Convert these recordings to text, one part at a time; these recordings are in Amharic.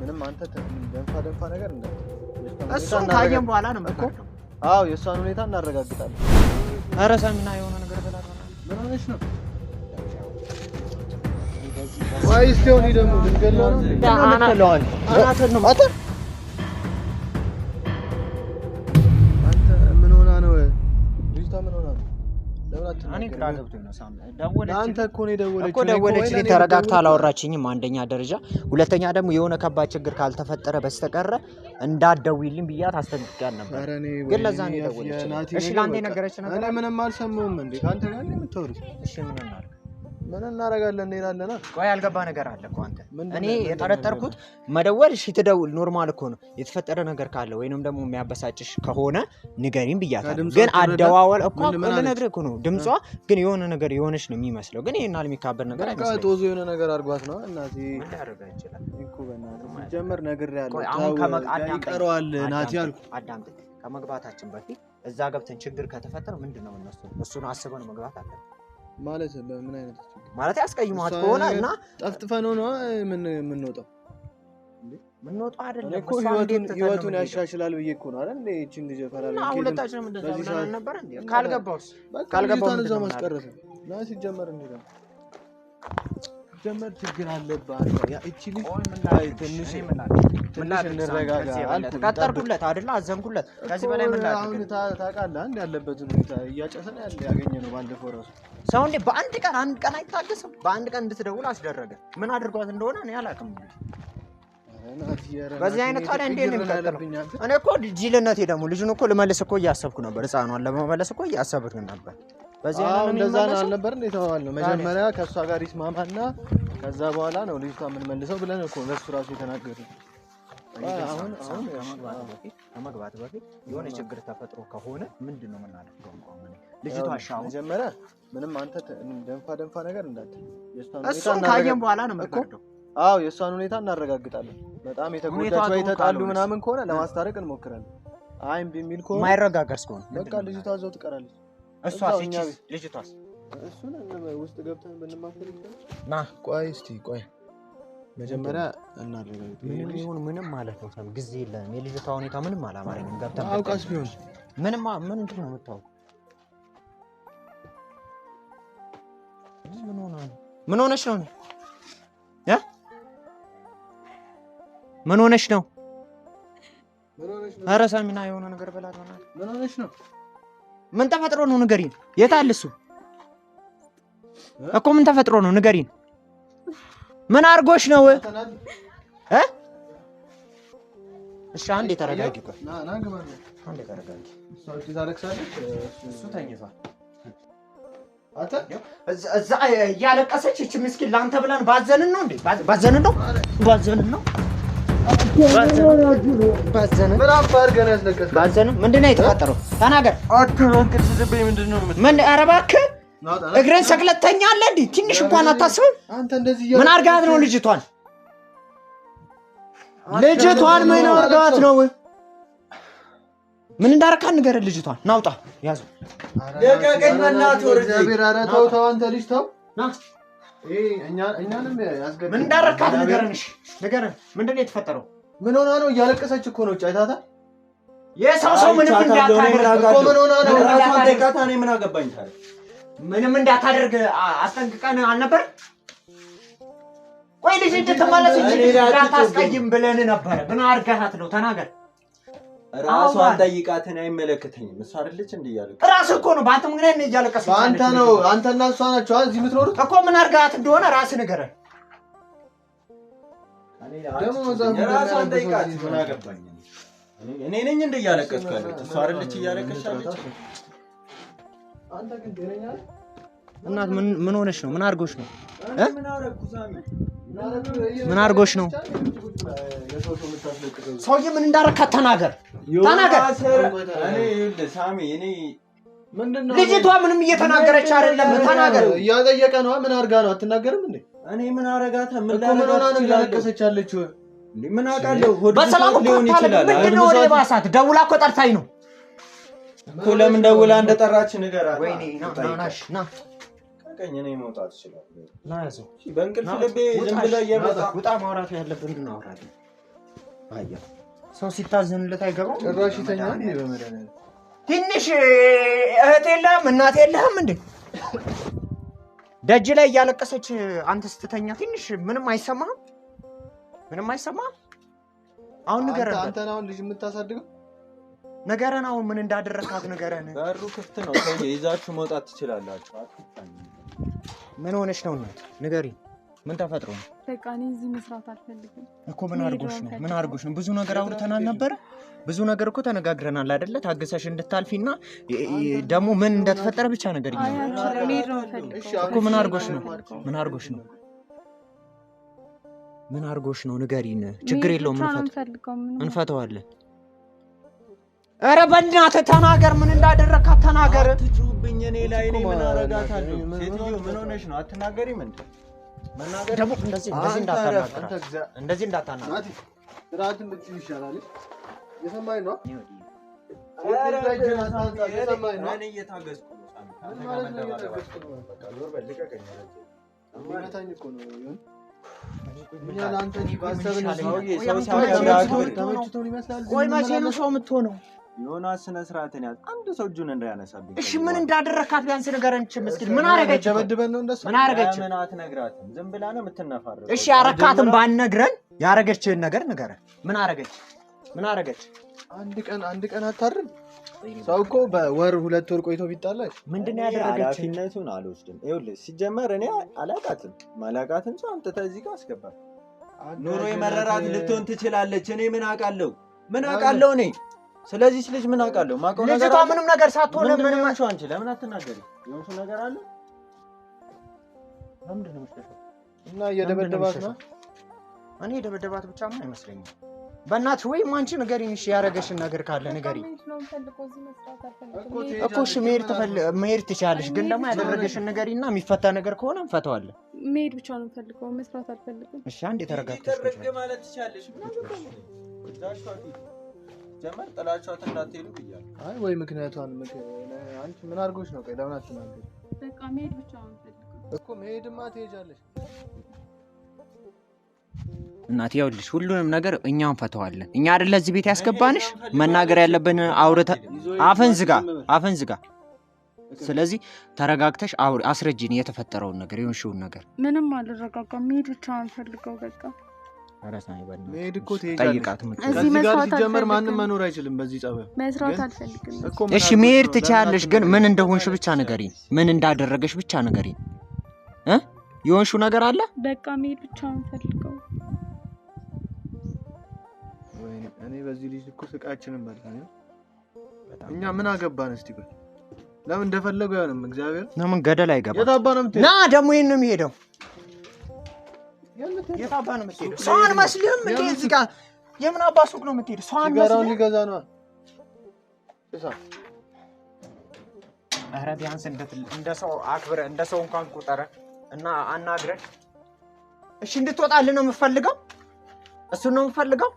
ምንም አንተ ደንፋ ነገር እንዳለ እሱን ካየን በኋላ ነው እኮ አዎ የእሷን ሁኔታ እናረጋግጣለን ኧረ ሳሚና የሆነ ነገር በላታና ምን ሆነሽ ነው ወይስ ቴዎኒ ደግሞ ልንገለው ነው አናለዋል አናተን ነው አንተ ምን ሆና ነው ልጅቷ ምን ሆና ነው እኔ ግራ ገብቶኝ ነው ሳም ደወለች አንተ እኮ ነው ደወለች ተረጋግታ አላወራችኝም አንደኛ ደረጃ ሁለተኛ ደግሞ የሆነ ከባድ ችግር ካልተፈጠረ በስተቀረ እንዳትደውይልኝ ብያት አስተንጥቂያት ነበር ግን ለዛ ነው ደወለች እሺ ላንተ ነገረች ነገር እኔ ምንም አልሰማሁም እንዴ ካንተ ጋር ነው የምትወሩት እሺ ምን እናረጋለን እንሄዳለና ቆይ ያልገባ ነገር አለ እኮ አንተ እኔ የጠረጠርኩት መደወል እሺ ትደውል ኖርማል እኮ ነው የተፈጠረ ነገር ካለ ወይንም ደግሞ የሚያበሳጭሽ ከሆነ ንገሪኝ ብያታለሁ ግን አደዋወል እኮ ልነግርህ እኮ ነው ድምጿ ግን የሆነ ነገር የሆነች ነው የሚመስለው ግን ይሄን አልሚካበር ነገር አይመስልም ጦዞ የሆነ ነገር አድርጓት ነው እናቴ ምን ያደርጋ ይችላል እኮ በእናትህ ጀመር ነገር ያለው ታው ይቀረዋል ናቲ አልኩ አዳምጥ ከመግባታችን በፊት እዛ ገብተን ችግር ከተፈጠረ ምንድነው እሱን አስበን መግባት አለ ማለት በምን አይነት ማለት ያስቀይሟት ከሆነ እና ጠፍጥፈነው ነው ምን ወጣው ምን ወጣው አይደለም እኮ ህይወቱን ያሻሽላል ብዬ እኮ ነው አይደል እንዴ እቺን ልጅ ፈራለኝ እና ሁለታችንም እንደዛ ብለን ነበር እንዴ ካልገባው ነው ማስቀረፍ ነው ሲጀመር እንዴ ጀመር ችግር አለባት ያ እቺ ልጅ ትንሽ እንረጋጋ አልኩ ተቀጠርኩለት አይደል አዘንኩለት ከዚህ በላይ ምን ላድርግ አሁን ታውቃለህ አንድ ያለበትን ሁኔታ እያጨሰን ያገኘነው ባለፈው ራሱ ሰው እንዴ በአንድ ቀን አይታገስም በአንድ ቀን እንድትደውል አስደረገ ምን አድርጓት እንደሆነ እኔ አላውቅም በዚህ አይነት ታዲያ እንዴ ነው የሚቀጥለው እኔ እኮ ጂልነቴ ደግሞ ልጁን እኮ ልመልስ እኮ እያሰብኩ ነበር ህፃኗን ለመመለስ እኮ እያሰብኩ ነበር በዚህ አይነት ነው እንደዛ ነው አልነበር እንዴ ተዋዋል ነው መጀመሪያ ከሷ ጋር ይስማማና ከዛ በኋላ ነው ልጅቷ ምን መልሰው ብለን እኮ ለሱ ራሱ የተናገረው አሁን ከመግባት በፊት የሆነ ችግር ተፈጥሮ ከሆነ ምንድነው የምናደርገው ልጅቷ ሻው መጀመሪያ ምንም አንተ ደንፋ ነገር እንዳትል እሱን ካየን በኋላ ነው የምትወርደው አዎ የሷን ሁኔታ እናረጋግጣለን በጣም የተጎዳች ወይ ተጣሉ ምናምን ከሆነ ለማስታረቅ እንሞክራለን አይም ቢሚል ከሆነ ማይረጋጋስ ከሆነ በቃ ልጅቷ እዛው ትቀራለች እሷስ ልጅቷስ እሱን ውስጥ ገብተን ብንማከር ይችላል ና ቆይ እስቲ ቆይ መጀመሪያ እናረጋግጥ ምንም ማለት ነው ሰም ጊዜ የለም የልጅቷ ሁኔታ ምንም አላማረኝም ገብተን አውቃስ ቢሆን ምንድን ነው የምታውቀው ምን ሆነሽ ነው ምን ሆነሽ ነው ኧረ ሳሚና የሆነ ነገር በላታና ምን ሆነሽ ነው ምን ተፈጥሮ ነው ንገሪኝ የት አለ እሱ እኮ ምን ተፈጥሮ ነው ንገሪኝ ምን አርጎሽ ነው እሺ አንዴ ተረጋጊ ቆይ ና ግባ አንዴ ተረጋጊ እሱ ታለቅሳለች እሱ ተኝቷል አታ እዛ ያለቀሰች እቺ ምስኪን ላንተ ብለን ባዘንን ነው እንዴ ባዘንን ነው ምን አባርገን ያስለቀስ ባዘንን ምንድነው የተፈጠረው ተናገር አትወንክስ ዝብይ ምንድነው ምን ኧረ እባክህ እግረን ሰቅለተኛ አለ እንዴ ትንሽ እንኳን አታስብም አንተ እንደዚህ ምን አርጋት ነው ልጅቷን ምን አርጋት ነው ምን እንዳረካን ነገር ልጅቷን ናውጣ ያዙ ለቀቀኝ በእናትህ ወርጄ ቢራራ ተው አንተ ልጅ ተው ና እኛንም ያስገድል ምን እንዳረካት ነገርንሽ ምንድነው የተፈጠረው ምን ሆና ነው እያለቀሰች እኮ ነው ጫይታታ የሰው ምንም እንዳታደርግ እኮ ምን ሆና ነው ራሷን ተካታ እኔ ምን አገባኝ ታዲያ ምንም እንዳታደርግ አስጠንቅቀን አልነበር ቆይ ልጅ ተመለስ እንጂ እንዳታስቀይም ብለን ነበር ምን አርጋት ነው ተናገር ራሷን ጠይቃትን አይመለከተኝም እሷ አይደለች እንዴ ያለቀሰ ራስ እኮ ነው ባንተ ምክንያት ነው ያለቀሰች ባንተ ነው አንተና እሷ ናችሁ እዚህ የምትኖሩት እኮ ምን አርጋት እንደሆነ ራስ ንገረን ደግሞ ራሷን ጠይቃት ምን አገባኝ እኔ ነኝ እንዴ ያለቀስኩ ያለች እሷ አይደለች ያለቀሰች አንተ ግን ደረኛ እናት ምን ሆነሽ ነው ምን አርጎሽ ነው ምን አረኩ ሳሚ ምን አርጎሽ ነው ሰውዬ ምን እንዳረካት ተናገር እኔ ሳሚ እኔ ምንድነው ልጅቷ ምንም እየተናገረች አይደለም ተናገር እያጠየቀ ነው ምን አርጋ ነው አትናገርም እንዴ እኔ ምን አረጋታ ምን ላረጋታ ነው ያለቀሰች ያለችው ምን አውቃለሁ በሰላም ሊሆን ይችላል ምንድነው ባሳት ደውላ እኮ ጠርታኝ ነው እኮ ለምን ደውላ እንደጠራች ንገራት ወይኔ ና ቀኝ ነኝ መውጣት ይችላል ና ያዘው በእንቅልፍ ልቤ ዝም ብላ እየመጣ ውጣ ማውራት ያለብን እንድናወራለን አያ ሰው ሲታዘንለት አይገባም። ጭራሽ ይተኛል እንዴ በመድኃኒዓለም ትንሽ እህት የለህም እናት የለህም እንዴ? ደጅ ላይ እያለቀሰች አንተ ስትተኛ ትንሽ ምንም አይሰማህም? ምንም አይሰማህም? አሁን ንገረን። አንተ አሁን ልጅ የምታሳድገው ንገረን። አሁን ምን እንዳደረካት ንገረን። በሩ ክፍት ነው። ሰውዬ ይዛችሁ መውጣት ትችላላችሁ። ምን ሆነሽ ነው እናት? ንገሪኝ። ምን ተፈጥሮ ነው? በቃ እኔ እዚህ መስራት አልፈልግም እኮ። ምን አድርጎሽ ነው? ምን አድርጎሽ ነው? ብዙ ነገር አውርተናል ነበር። ብዙ ነገር እኮ ተነጋግረናል አይደለ? ታገሰሽ እንድታልፊና ደግሞ ምን እንደተፈጠረ ብቻ ነገር እኮ። ምን አድርጎሽ ነው? ምን አድርጎሽ ነው? ምን አድርጎሽ ነው? ንገሪን። ችግር የለውም እንፈተዋለን። ኧረ በእናትህ ተናገር። ምን እንዳደረካት ተናገር። አትጩህብኝ እኔ ላይ። እኔ ምን አደርጋታለሁ? ሴትዮ ምን ሆነሽ ነው? አትናገሪም እንዴ? መናገር ደግሞ እንደዚህ እንዳታናገር። እንደዚህ እንዳታናገር። ስርዓትን ብትይዝ ይሻላል። የሰማኝ ነው። ኧረ የሰማኝ ነው። እኔ እየታገዝኩ ነው። ቆይ መቼ ነው ሰው የምትሆነው? ዮናስ ስነ ስርዓትን ያዝ። አንድ ሰው እጁን እንዳያነሳብኝ። እሺ ምን እንዳደረካት ቢያንስ ንገረን። ምስኪን ምን አረገች? ደበድበን ነው እንደሱ። ምን አረገች? ምን አትነግራትም? ዝም ብላ ነው የምትነፋረው። እሺ ያረካትም ባንነግረን ያረገችህን ነገር ንገረን። ምን አረገች? ምን አረገች? አንድ ቀን አታርም። ሰው እኮ በወር 2 ወር ቆይቶ ቢጣላሽ ምንድነው ያደረገች? ኃላፊነቱን አልወስድም። ይኸውልህ ሲጀመር እኔ አላውቃትም። ማላውቃትን ሰው አምጥተህ እዚህ ጋር አስገባል። ኑሮ የመረራት ልትሆን ትችላለች። እኔ ምን አውቃለሁ? ምን አውቃለሁ እኔ? ስለዚህ ልጅ ምን አውቃለሁ? ማውቀው ነገር ልጅቷ ምንም ነገር ሳትሆን ምንም አንቺ ለምን አትናገሪ? የሆንሽ ነገር አለ? ለምንድን ነው የምትሸሸው? እና እየደበደባት ነው። እኔ የደበደባት ብቻማ አይመስለኝም። በእናትሽ ወይም አንቺ ንገሪኝ። እሺ ያረገሽን ነገር ካለ ንገሪኝ እኮ። እሺ መሄድ ትችያለሽ፣ ግን ደግሞ ያደረገሽን ንገሪና የሚፈታ ነገር ከሆነ እንፈታዋለን። መሄድ ብቻ ነው የምፈልገው፣ መስራት አልፈልግም። እሺ አንዴ ተረጋግተሽ ማለት ትችያለሽ። ጀመር ጥላቻው እንዳትሄዱ ብያለሁ። አይ ወይ ምክንያቱን አንቺ ምን አድርጎሽ ነው? ቆይ ለምን አትናገሪ? በቃ መሄድ ብቻ ነው የምፈልገው እኮ። መሄድማ ትሄጃለሽ። እናቴ ይኸውልሽ ሁሉንም ነገር እኛ እንፈታዋለን። እኛ አይደል እዚህ ቤት ያስገባንሽ? መናገር ያለብን አውርተ አፈን ዝጋ። ስለዚህ ተረጋግተሽ አስረጂኝ የተፈጠረውን ነገር የሆንሽውን ነገር። ምንም አልረጋጋም። መሄድ ብቻ ነው የምፈልገው በቃ። መሄድ እኮ ትሄጃለሽ። ከዚህ ጋር ሲጀመር ማንም መኖር አይችልም በዚህ ጸባይ። መስራት አልፈልግም። እሺ መሄድ ትችያለሽ፣ ግን ምን እንደሆንሽ ብቻ ንገሪኝ። ምን እንዳደረገሽ ብቻ ንገሪኝ። የሆንሽው ነገር አለ? በቃ መሄድ ብቻ ነው የምፈልገው። እኔ በዚህ ልጅ እኮ ስቃችንን በልተን እኛ ምን አገባን? እስቲ ቆይ ለምን እንደፈለገው ያንም እግዚአብሔር ለምን ገደል አይገባም? የታባ ነው የምትሄደው? ና ደግሞ ይሄን ነው የሚሄደው። የታባ ነው የምትሄደው? ሰውን መስልም እንዴ? እዚህ ጋር የምን አባ ሱቅ ነው የምትሄደው? ሰውን መስልም ሊገዛ ነው። ኧረ ቢያንስ እንደ ሰው አክብረ እንደ ሰው እንኳን ቁጠረ እና አናግረን። እሺ እንድትወጣልን ነው የምፈልገው። እሱን ነው የምፈልገው።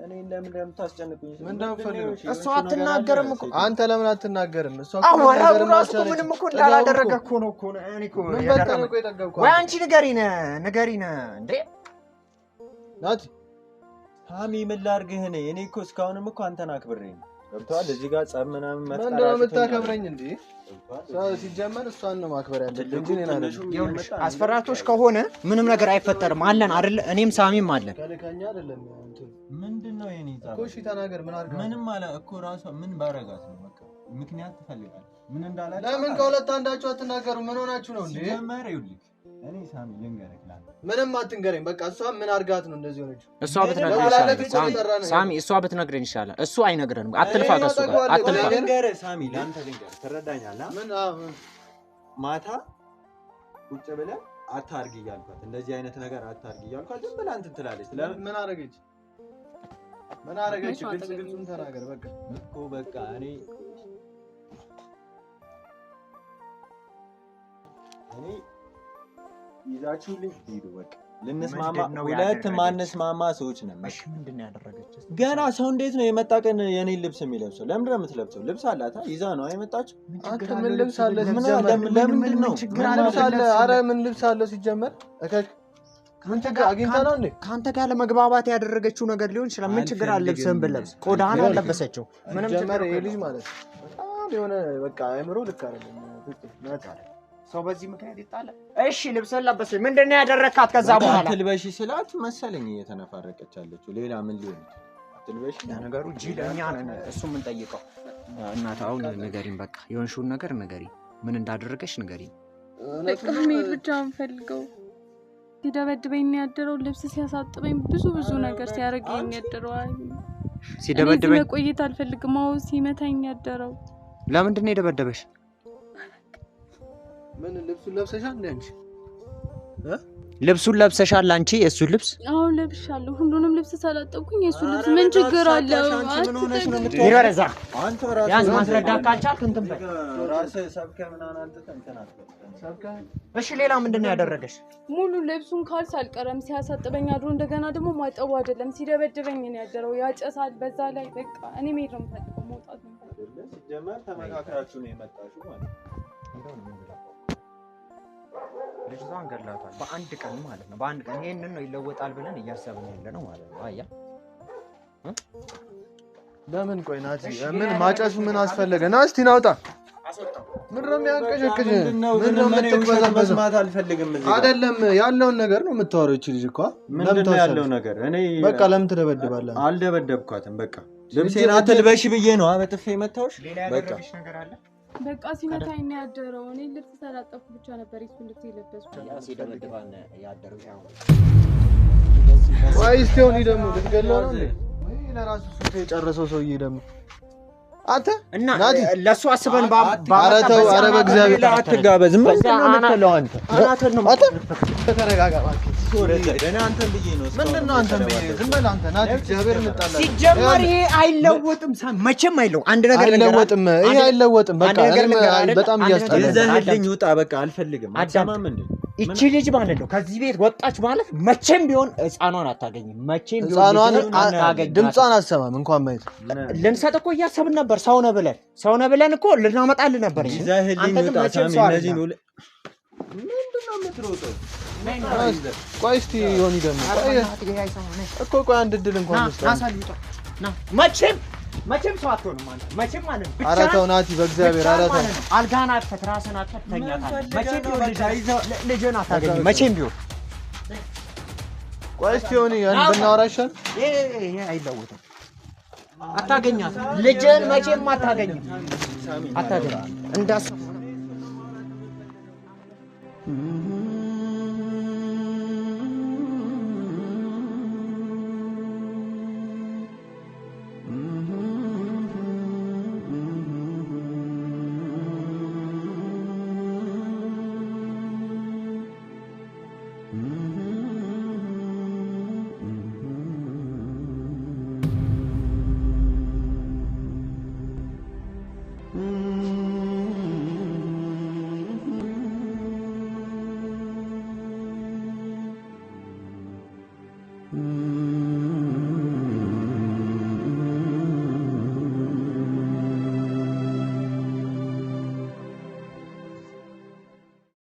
እኔ ለምን እንደምታስጨንቁኝ? ምን እንደምፈልገው? እሱ አትናገርም እኮ። አንተ ለምን አትናገርም? እሱ አዎ ራሱ ምንም እኮ እንዳላደረገ እኮ ነው እኮ እኔ እኮ ወይ አንቺ ንገሪን እንዴ ናቲ። ሳሚ ምን ላድርግህ? እኔ እኮ እስካሁንም እኮ አንተን አክብሬ ነው። ገብቶሃል? እዚህ ጋር ጸብ ምናምን መጣራ ምንድን ነው የምታከብረኝ እንዴ? ሲጀመር እሷን ነው ማክበር ያለብኝ እንጂ እኔን አይደለም። ይኸውልሽ አስፈራቶች ከሆነ ምንም ነገር አይፈጠርም። አለን አይደል? እኔም ሳሚም አለን። ከልከኛ አይደለም ምንድነው የኔ ጻፍ እኮ። እሺ ተናገር። ምን አድርጋ? ምንም አለ እኮ ራሷ ምን ባረጋት ነው? በቃ ምክንያት ትፈልጋለች። ምን እንዳላችሁ ለምን ከሁለት አንዳችሁ አትናገሩ? ምን ሆናችሁ ነው እንዴ? ጀመረ ይልክ እኔ ሳሚ ልንገርህ ላንተ ምንም አትንገረኝ። በቃ እሷ ምን አድርጋት ነው እንደዚህ ሆነች? እሷ ብትነግረኝ ይሻላል ሳሚ። እሷ ብትነግረኝ ይሻላል። እሱ አይነግረንም። አትልፋ ከሱ ጋር አትልፋ። ልንገርህ ሳሚ፣ ላንተ ልንገርህ። ትረዳኛለህ? ምን ማታ ቁጭ ብለህ አታርግ እያልኳት፣ እንደዚህ አይነት ነገር አታርግ እያልኳት ዝም ብለህ እንትን ትላለች። ምን አደረገች? ግልጹን ተናገር። በቃ እኮ በቃ እኔ ይዛችሁልኝ ሂዱ። በቃ ልንስማማ፣ ሁለት ማንስማማ ሰዎች ነን። እሺ ምንድነው ያደረገችው? ገና ሰው እንዴት ነው የመጣ ቀን የኔን ልብስ የሚለብሰው? ለምንድን ነው የምትለብሰው? ልብስ አላት ይዛ ነው የመጣችው። አንተ ምን ልብስ አለ? ለምንድን ነው ምን ልብስ አለ? ኧረ ምን ልብስ አለ ሲጀመር? ካንተ ጋር ለመግባባት ያደረገችው ነገር ሊሆን ይችላል ምን ችግር አለ ልብስህን ብለብስ ቆዳህን አለበሰችው ምንም ችግር ልጅ ማለት በጣም የሆነ በቃ አእምሮ ልክ አይደለም ሰው በዚህ ምክንያት ይጣላል እሺ ልብስህን ለበሰች ምንድነው ያደረካት ከዛ በኋላ አትልበሺ ስላት መሰለኝ እየተነፋረቀች አለችው ሌላ ምን ሊሆን አትልበሺ ነገሩ ጂለኛ ነን እሱ ምን ጠይቀው እናት አሁን ንገሪኝ በቃ የሆንሽውን ነገር ንገሪኝ ምን እንዳደረገሽ ንገሪኝ በቃ መሄድ ብቻ አንፈልገው ሲደበድበኝ ያደረው ልብስ ሲያሳጥበኝ ብዙ ነገር ሲያረጋኝ ያደረው ሲደበድበኝ መቆየት አልፈልግም አው ሲመታኝ ያደረው ለምንድን ነው የደበደበሽ ምን ልብሱን ለብሰሻል እንዴ ልብሱን ለብሰሻል አንቺ የሱ ልብስ አሁን ለብሻለሁ ሁሉንም ልብስ ሳላጠብኩኝ የሱ ልብስ ምን ችግር አለው ምን ሆነሽ ነው ይረዛ አንተ ራስህ ያዝ ማስረዳት ካልቻልክ እንትን በል ራስህ ሰብከህ ምናምን አንተ ተንተናት ሰብከህ እሺ ሌላ ምንድነው ያደረገሽ ሙሉ ልብሱን ካልስ አልቀረም ሲያሳጥበኝ አድሮ እንደገና ደግሞ ማጠቡ አይደለም ሲደበድበኝ ነው ያደረው ያጨሳል በዛ ላይ በቃ እኔ መሄድ ነው የምፈልገው መውጣት ነው አይደለ ሲጀመር ተመካከራችሁ ነው የመጣሽው ማለት ነው ልጅቷን ገላታል በአንድ ቀን ማለት ነው በአንድ ቀን ይሄንን ነው ይለወጣል ብለን እያሰብን ያለ ነው ማለት ነው አያ ለምን ቆይ ናቲ ምን ማጨሱ ምን አስፈልገ ና እስቲ ናውጣ ምን ነው የሚያንቀሽቅሽ ምን ነው መስማት አልፈልግም እዚህ አይደለም ያለውን ነገር ነው የምታወራው እቺ ልጅ እኮ ምንድነው ያለው ነገር እኔ በቃ ለምን ትደበድባለህ አልደበደብኳትም በቃ ልብሴን አትልበሽ ብዬ ነው በጥፌ መታውሽ በቃ ነገር አለ በቃ ሲመታኝ ነው ያደረው እኔ ልብስ ሳላጠብኩ ብቻ ነበር እሱ ልብስ የለበስኩት ያ ሲደበድባን ያደረው ያው ወይስ ቴውን ይደም ልትገለው ነው እንዴ ወይ ለራሱ ሱት የጨረሰው ሰውዬ ደግሞ አንተ እና ለሱ አስበን ባረተው አረ በእግዚአብሔር አትጋበዝ ምንድነው የምትለው አንተ ተረጋጋ እባክህ እኔ አንተን ብዬ ነው ምንድነው አንተን ብዬ ዝም በል አንተ ናቲ እግዚአብሔር እንጣላለን ሲጀመር ይሄ አይለወጥም መቼም አይለው አንድ ነገር አይለወጥም ይሄ አይለወጥም በቃ በጣም ያስጠላል ይዘህልኝ ውጣ በቃ አልፈልግም አትሰማም እንዴ እቺ ልጅ ማለት ነው ከዚህ ቤት ወጣች ማለት መቼም ቢሆን ህፃኗን አታገኝም መቼም ቢሆን ህፃኗን አታገኝም ድምጿን አሰማም እንኳን ማየት ልንሰጥ እኮ እያሰብን ነበር ሰው ነው ብለን እኮ ልናመጣልህ ነበር ይዘህልኝ ውጣ ሳሚ እነዚህ ነው ምንድነው የምትሮጠው ቆይ እስቲ ዮኒ ደግሞ እኮ ቆይ አንድ ድል እንኳን ና መቼም ሰው አትሆንም አንተ መቼም ማለት ብቻ ኧረ ተው ናቲ በእግዚአብሔር ኧረ ተው አልጋና ተራስና ተኛታለህ መቼም ቢሆን ልጅህን አታገኝም መቼም ቢሆን ቆይ እስቲ ዮኒ ያን ብናወራሽን ይሄ አይለወጥም አታገኛትም ልጅህን መቼም አታገኝም እንዳሰብ